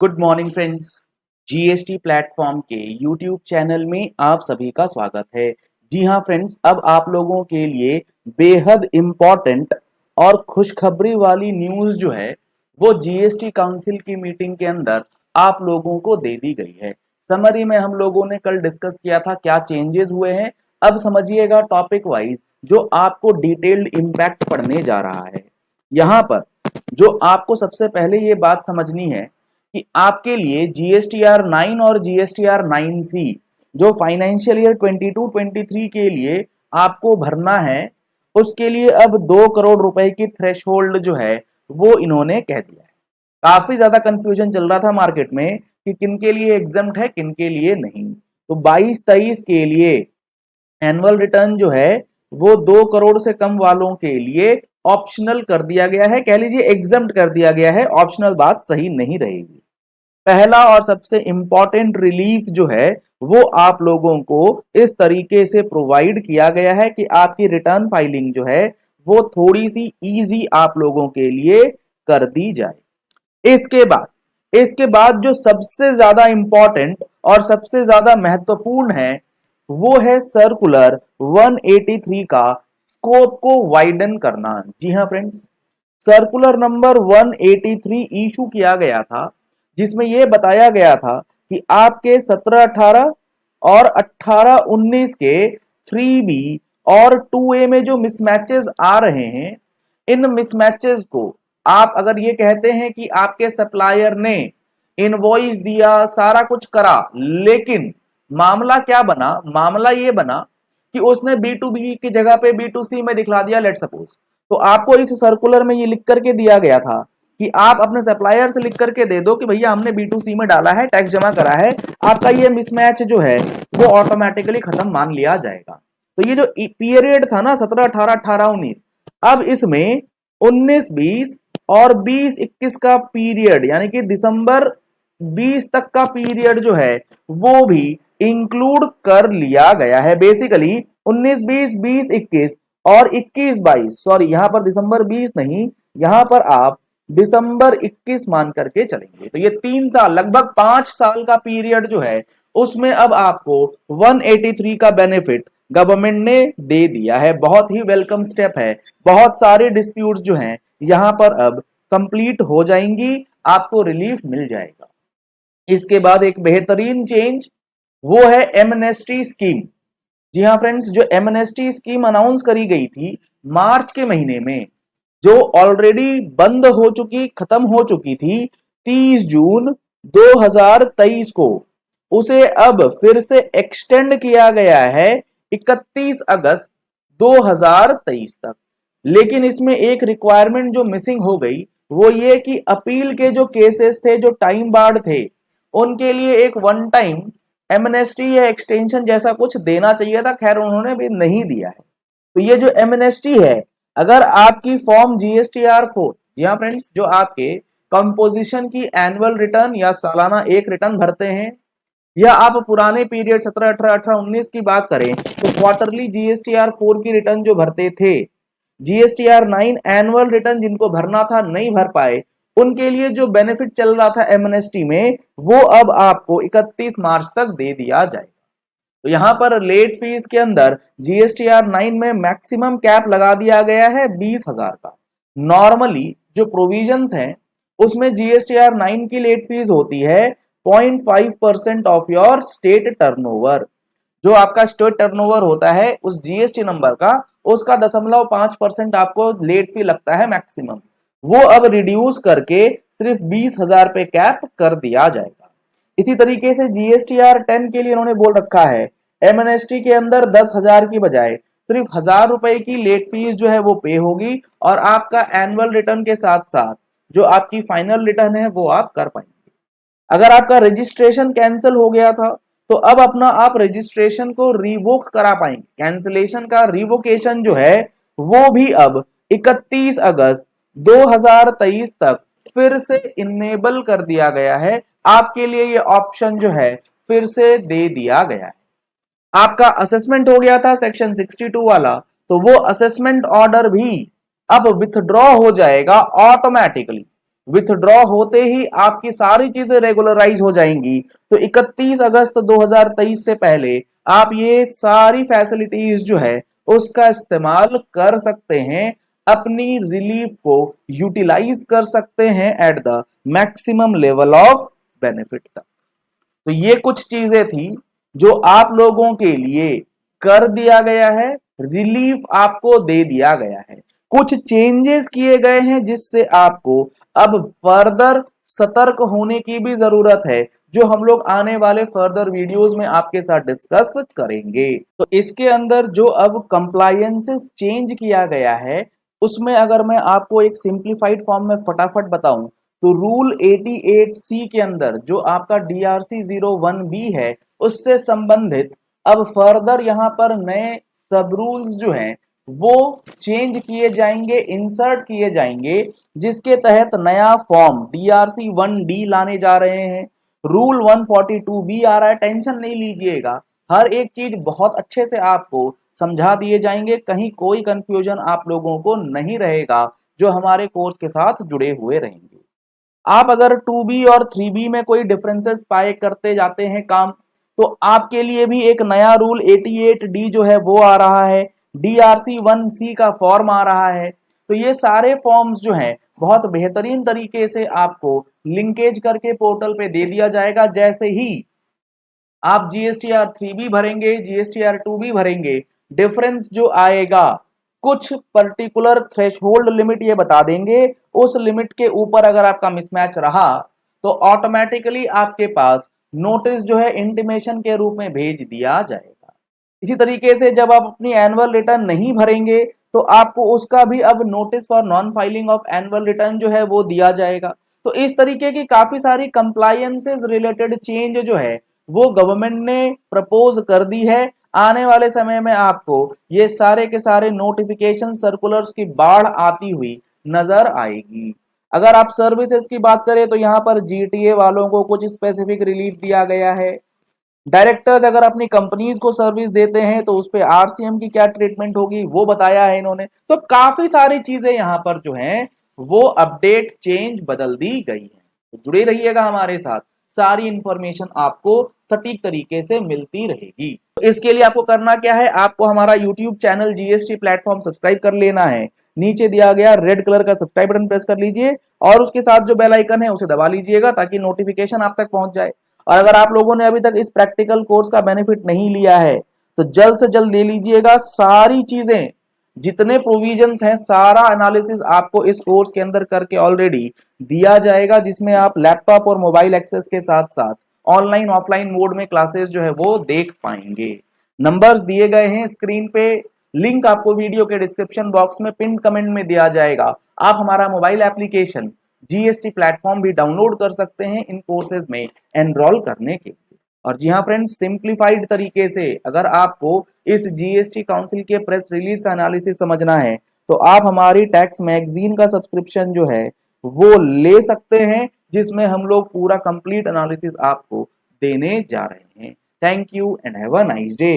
Good morning friends. GST platform के YouTube channel में आप सभी का स्वागत है। जी हाँ फ्रेंड्स, अब आप लोगों के लिए बेहद इम्पॉर्टेंट और खुशखबरी वाली न्यूज़ जो है वो जीएसटी काउंसिल की मीटिंग के अंदर आप लोगों को दे दी गई है। समरी में हम लोगों ने कल डिस्कस किया था क्या चेंजेस हुए हैं। अब समझिएगा टॉपिक वाइज जो आपको डिटेल्ड इम्पैक्ट पढ़ने जा रहा है। यहाँ पर जो आपको सबसे पहले ये बात समझनी है कि आपके लिए जीएसटीआर 9 और जीएसटीआर 9C जो फाइनेंशियल ईयर 22-23 के लिए आपको भरना है, उसके लिए अब 2 करोड़ रुपए की थ्रेशहोल्ड जो है वो इन्होंने कह दिया है। काफी ज्यादा कंफ्यूजन चल रहा था मार्केट में कि किन के लिए एग्जम्प्ट है किन के लिए नहीं। तो 22-23 के लिए एनुअल रिटर्न जो है वो 2 करोड़ से कम वालों के लिए ऑप्शनल कर दिया गया है, कह लीजिए एग्जम्प्ट कर दिया गया है। ऑप्शनल बात सही नहीं रहेगी। पहला और सबसे इंपॉर्टेंट रिलीफ जो है वो आप लोगों को इस तरीके से प्रोवाइड किया गया है कि आपकी रिटर्न फाइलिंग जो है वो थोड़ी सी इजी आप लोगों के लिए कर दी जाए। इसके बाद जो सबसे ज्यादा इंपॉर्टेंट और सबसे ज्यादा महत्वपूर्ण है वो है सर्कुलर 183 का स्कोप को वाइडन करना। जी हाँ फ्रेंड्स, सर्कुलर नंबर 183 इशू किया गया था जिसमें यह बताया गया था कि आपके 17-18 और 18-19 के 3B और 2A में जो मिसमैचेस आ रहे हैं, इन मिसमैचेस को आप अगर ये कहते हैं कि आपके सप्लायर ने इनवॉइस दिया, सारा कुछ करा, लेकिन मामला क्या बना, मामला ये बना कि उसने B2B की जगह पे B2C में दिखला दिया लेट सपोज। तो आपको इस सर्कुलर में ये लिख करके दिया गया था कि आप अपने सप्लायर से लिख करके दे दो कि भैया हमने B2C में डाला है, टैक्स जमा करा है, आपका ये मिसमैच जो है वो ऑटोमेटिकली खत्म मान लिया जाएगा। तो ये जो पीरियड था ना 17-18, 18-19, अब इसमें 19-20 और 20-21 का पीरियड यानी कि दिसंबर 20 तक का पीरियड जो है वो भी इंक्लूड कर लिया गया है। बेसिकली 19-20, 20-21 और 21-22, सॉरी यहां पर दिसंबर 20 नहीं, यहां पर आप दिसंबर 21 मान करके चलेंगे। तो ये 3 साल, लगभग 5 साल का पीरियड जो है उसमें अब आपको 183 का बेनिफिट गवर्नमेंट ने दे दिया है। बहुत ही वेलकम स्टेप है। बहुत सारे डिस्प्यूट्स जो हैं यहां पर अब कंप्लीट हो जाएंगी, आपको रिलीफ मिल जाएगा। इसके बाद एक बेहतरीन चेंज वो है एमनेस्टी स्कीम। जी हाँ फ्रेंड्स, जो एमनेस्टी स्कीम अनाउंस करी गई थी मार्च के महीने में, जो ऑलरेडी बंद हो चुकी, खत्म हो चुकी थी 30 जून 2023 को, उसे अब फिर से एक्सटेंड किया गया है 31 अगस्त 2023 तक। लेकिन इसमें एक रिक्वायरमेंट जो मिसिंग हो गई वो ये कि अपील के जो केसेस थे, जो टाइम बार्ड थे, उनके लिए एक वन टाइम एमनेस्टी या एक्सटेंशन जैसा कुछ देना चाहिए था। खैर उन्होंने भी नहीं दिया है। तो ये जो एमनेस्टी है, अगर आपकी फॉर्म GSTR 4, जी हाँ फ्रेंड्स, जो आपके कंपोजिशन की एनुअल रिटर्न या सालाना एक रिटर्न भरते हैं, या आप पुराने पीरियड 17, 18, 18, 19 की बात करें तो क्वार्टरली GSTR 4 की रिटर्न जो भरते थे, GSTR 9 एनुअल रिटर्न जिनको भरना था नहीं भर पाए, उनके लिए जो बेनिफिट चल रहा था एमनेस्टी में वो अब आपको 31 मार्च तक दे दिया जाएगा। तो यहां पर लेट फीस के अंदर GSTR 9 में मैक्सिमम कैप लगा दिया गया है 20,000 का। नॉर्मली जो प्रोविजंस हैं उसमें GSTR 9 की लेट फीस होती है 0.5% ऑफ योर स्टेट टर्नओवर। जो आपका स्टेट टर्नओवर होता है उस जीएसटी नंबर का, उसका 0.5% आपको लेट फी लगता है मैक्सिमम। वो अब रिड्यूस करके सिर्फ 20,000 पे कैप कर दिया जाएगा। इसी तरीके से GSTR 10 के लिए उन्होंने बोल रखा है एमएनएसटी के अंदर 10,000 की बजाय सिर्फ 1,000 रुपए की लेट फीस जो है वो पे होगी, और आपका एनुअल रिटर्न के साथ साथ जो आपकी फाइनल रिटर्न है वो आप कर पाएंगे। अगर आपका रजिस्ट्रेशन कैंसिल हो गया था तो अब अपना आप रजिस्ट्रेशन को रिवोक करा पाएंगे। कैंसिलेशन का रिवोकेशन जो है वो भी अब 31 अगस्त 2023 तक फिर से इनेबल कर दिया गया है। आपके लिए ये ऑप्शन जो है फिर से दे दिया गया है। आपका असेसमेंट हो गया था सेक्शन 62 वाला, तो वो असेसमेंट ऑर्डर भी अब विथड्रॉ हो जाएगा ऑटोमेटिकली। विथड्रॉ होते ही आपकी सारी चीजें रेगुलराइज हो जाएंगी। तो 31 अगस्त 2023 से पहले आप ये सारी फैसिलिटीज जो है उसका इस्तेमाल कर सकते हैं, अपनी रिलीफ को यूटिलाइज कर सकते हैं at the maximum level of benefit तक। तो ये कुछ चीजें थी जो आप लोगों के लिए कर दिया गया है, रिलीफ आपको दे दिया गया है, कुछ चेंजेस किए गए हैं जिससे आपको अब फर्दर सतर्क होने की भी जरूरत है, जो हम लोग आने वाले फर्दर वीडियोस में आपके साथ डिस्कस करेंगे। तो इसके अंदर जो अब कंप्लायंसेस चेंज किया गया है उसमें अगर मैं आपको एक सिंप्लीफाइड फॉर्म में फटाफट बताऊं तो रूल 88C के अंदर जो आपका DRC 01B है उससे संबंधित अब फर्दर यहां पर नए सब रूल्स जो हैं वो चेंज किए जाएंगे, इंसर्ट किए जाएंगे, जिसके तहत नया फॉर्म DRC 1D लाने जा रहे हैं। रूल 142B आ रहा है, टेंशन नहीं लीजिएगा, हर एक चीज बहुत अच्छे से आपको समझा दिए जाएंगे, कहीं कोई कंफ्यूजन आप लोगों को नहीं रहेगा जो हमारे कोर्स के साथ जुड़े हुए रहेंगे। आप अगर 2B और 3B में कोई डिफरेंसेस पाए करते जाते हैं काम, तो आपके लिए भी एक नया रूल 88D जो है वो आ रहा है, DRC 1C का फॉर्म आ रहा है। तो ये सारे फॉर्म्स जो हैं बहुत बेहतरीन तरीके से आपको लिंकेज करके पोर्टल पे दे दिया जाएगा। जैसे ही आप GSTR 3B भरेंगे, GSTR 2B भरेंगे, डिफरेंस जो आएगा कुछ पर्टिकुलर थ्रेशहोल्ड लिमिट ये बता देंगे, उस लिमिट के ऊपर अगर आपका मिसमैच रहा तो ऑटोमेटिकली आपके पास नोटिस जो है इंटीमेशन के रूप में भेज दिया जाएगा। इसी तरीके से जब आप अपनी एनुअल रिटर्न नहीं भरेंगे तो आपको उसका भी अब notice for non filing of annual return जो है वो दिया जाएगा। तो इस तरीके की काफी सारी कंप्लायंसेस रिलेटेड चेंज जो है वो गवर्नमेंट ने प्रपोज कर दी है। आने वाले समय में आपको ये सारे के सारे नोटिफिकेशन सर्कुलर्स की बाढ़ आती हुई नजर आएगी। अगर आप सर्विसेज की बात करें तो यहाँ पर GTA वालों को कुछ स्पेसिफिक रिलीफ दिया गया है। डायरेक्टर्स अगर अपनी कंपनीज को सर्विस देते हैं तो उस पे RCM की क्या ट्रीटमेंट होगी वो बताया है इन्होंने। तो काफी सारी चीजें यहाँ पर जो हैं वो अपडेट चेंज बदल दी गई है। तो जुड़े रहिएगा हमारे साथ, सारी इंफॉर्मेशन आपको सटीक तरीके से मिलती रहेगी। तो इसके लिए आपको करना क्या है, आपको हमारा YouTube channel GST platform subscribe कर लेना है। नीचे दिया गया रेड कलर का सब्सक्राइब बटन प्रेस कर लीजिए और उसके साथ जो बेल आइकन है उसे दबा लीजिएगा ताकि नोटिफिकेशन आप तक पहुंच जाए। और अगर आप लोगों ने अभी तक इस प्रैक्टिकल कोर्स का बेनिफिट नहीं लिया है तो जल्द से जल्द ले लीजिएगा। सारी चीजें जितने प्रोविजंस हैं सारा एनालिसिस आपको इस कोर्स के अंदर करके ऑलरेडी दिया जाएगा, जिसमें आप लैपटॉप और मोबाइल एक्सेस के साथ साथ ऑनलाइन ऑफलाइन मोड में क्लासेस जो है वो देख पाएंगे। नंबर्स दिए गए हैं स्क्रीन पे, लिंक आपको वीडियो के डिस्क्रिप्शन बॉक्स में पिन कमेंट में दिया जाएगा। आप हमारा मोबाइल एप्लीकेशन GST प्लेटफॉर्म भी डाउनलोड कर सकते हैं इन कोर्सेज में एनरोल करने के लिए। और जी हाँ फ्रेंड्स, सिंप्लीफाइड तरीके से अगर आपको इस GST काउंसिल के प्रेस रिलीज का एनालिसिस समझना है तो आप हमारी टैक्स मैगजीन का सब्सक्रिप्शन जो है वो ले सकते हैं, जिसमें हम लोग पूरा कंप्लीट एनालिसिस आपको देने जा रहे हैं। Thank you and have a nice day.